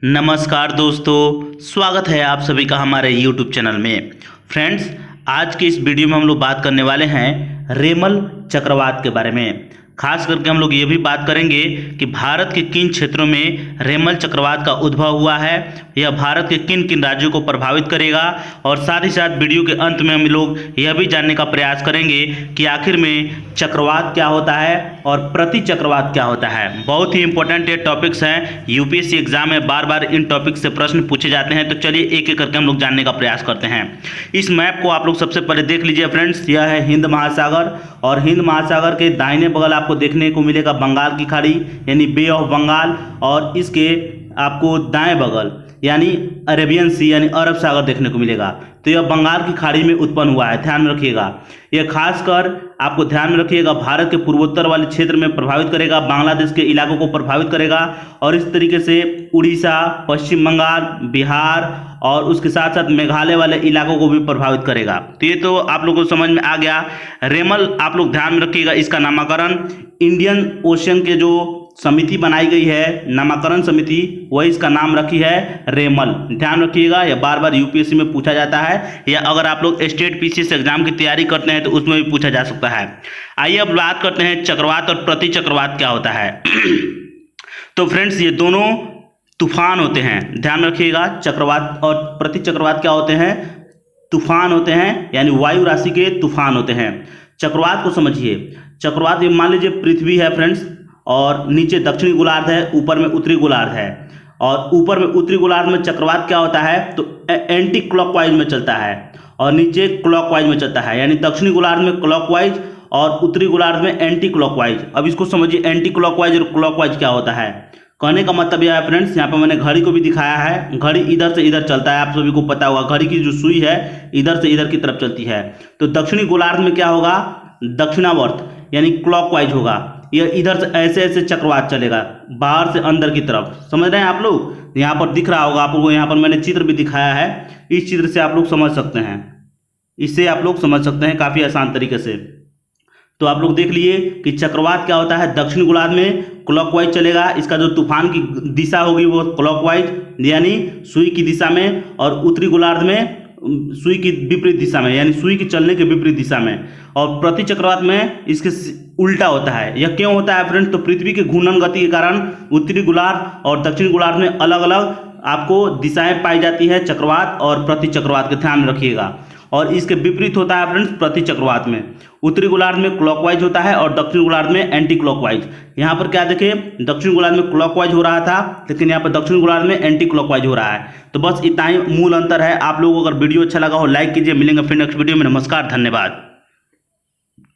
नमस्कार दोस्तों, स्वागत है आप सभी का हमारे YouTube चैनल में। फ्रेंड्स, आज के इस वीडियो में हम लोग बात करने वाले हैं रेमल चक्रवात के बारे में। खास करके हम लोग ये भी बात करेंगे कि भारत के किन क्षेत्रों में रेमल चक्रवात का उद्भव हुआ है, यह भारत के किन किन राज्यों को प्रभावित करेगा, और साथ ही साथ वीडियो के अंत में हम लोग यह भी जानने का प्रयास करेंगे कि आखिर में चक्रवात क्या होता है और प्रति चक्रवात क्या होता है। बहुत ही इंपॉर्टेंट ये टॉपिक्स हैं, यूपीएससी एग्जाम में बार बार इन टॉपिक से प्रश्न पूछे जाते हैं। तो चलिए एक एक करके हम लोग जानने का प्रयास करते हैं। इस मैप को आप लोग सबसे पहले देख लीजिए फ्रेंड्स। यह है हिंद महासागर, और हिंद महासागर के दाहिने बगल आपको देखने को मिलेगा बंगाल की खाड़ी यानी बे ऑफ बंगाल, और इसके आपको दाएं बगल यानी अरेबियन सी यानी अरब सागर देखने को मिलेगा। तो यह बंगाल की खाड़ी में उत्पन्न हुआ है, ध्यान में रखिएगा। यह खासकर आपको ध्यान में रखिएगा भारत के पूर्वोत्तर वाले क्षेत्र में प्रभावित करेगा, बांग्लादेश के इलाकों को प्रभावित करेगा, और इस तरीके से उड़ीसा, पश्चिम बंगाल, बिहार और उसके साथ साथ मेघालय वाले इलाकों को भी प्रभावित करेगा। तो ये तो आप लोगों को समझ में आ गया। रेमल आप लोग ध्यान में रखिएगा, इसका नामकरण इंडियन ओशन के जो समिति बनाई गई है, नामकरण समिति, वही इसका नाम रखी है रेमल। ध्यान रखिएगा, यह बार बार यूपीएससी में पूछा जाता है, या अगर आप लोग स्टेट पीसीएस एग्जाम की तैयारी करते हैं तो उसमें भी पूछा जा सकता है। आइए अब बात करते हैं चक्रवात और प्रति चक्रवात क्या होता है। तो फ्रेंड्स, ये दोनों तूफान होते हैं, ध्यान रखिएगा। चक्रवात और प्रति चक्रवात क्या होते हैं? तूफान होते हैं, यानी वायु राशि के तूफान होते हैं। चक्रवात को समझिए। चक्रवात, ये मान लीजिए पृथ्वी है फ्रेंड्स, और नीचे दक्षिणी गोलार्ध है, ऊपर में उत्तरी गोलार्ध है, और ऊपर में उत्तरी गोलार्ध में चक्रवात क्या होता है तो एंटी क्लॉकवाइज में चलता है, और नीचे क्लॉकवाइज में चलता है, यानी दक्षिणी गोलार्ध में क्लॉकवाइज और उत्तरी गोलार्ध में एंटी क्लॉकवाइज। अब इसको समझिए, एंटी क्लॉकवाइज और क्लॉकवाइज क्या होता है। कहने का मतलब यह है फ्रेंड्स, यहाँ पर मैंने घड़ी को भी दिखाया है, घड़ी इधर से इधर चलता है, आप सभी को पता होगा। घड़ी की जो सुई है इधर से इधर की तरफ चलती है। तो दक्षिणी गोलार्ध में क्या होगा? दक्षिणावर्त यानी क्लॉकवाइज होगा। यह इधर से ऐसे ऐसे चक्रवात चलेगा, बाहर से अंदर की तरफ। समझ रहे हैं आप लोग? यहाँ पर दिख रहा होगा आपको, यहाँ पर मैंने चित्र भी दिखाया है। इस चित्र से आप लोग समझ सकते हैं, इससे आप लोग समझ सकते हैं काफ़ी आसान तरीके से। तो आप लोग देख लिए कि चक्रवात क्या होता है। दक्षिण गोलार्ध में क्लॉकवाइज चलेगा, इसका जो तूफान की दिशा होगी वो क्लॉकवाइज यानी सुई की दिशा में, और उत्तरी गोलार्ध में सुई की विपरीत दिशा में यानी सुई की चलने के विपरीत दिशा में। और प्रति चक्रवात में इसके उल्टा होता है। यह क्यों होता है फ्रेंड्स? तो पृथ्वी के घूर्णन गति के कारण उत्तरी गोलार्ध और दक्षिण गोलार्ध में अलग अलग आपको दिशाएं पाई जाती है चक्रवात और प्रति चक्रवात के, ध्यान रखिएगा। और इसके विपरीत होता है फ्रेंड्स प्रति चक्रवात में। उत्तरी गोलार्ध में क्लॉकवाइज होता है और दक्षिण गोलार्ध में एंटी क्लॉकवाइज। यहाँ पर क्या देखें, दक्षिण गोलार्ध में क्लॉकवाइज हो रहा था, लेकिन यहाँ पर दक्षिण गोलार्ध में एंटी क्लॉकवाइज हो रहा है। तो बस इतना ही मूल अंतर है। आप लोगों को अगर वीडियो अच्छा लगा हो लाइक कीजिए। मिलेंगे फिर नेक्स्ट वीडियो में। नमस्कार, धन्यवाद।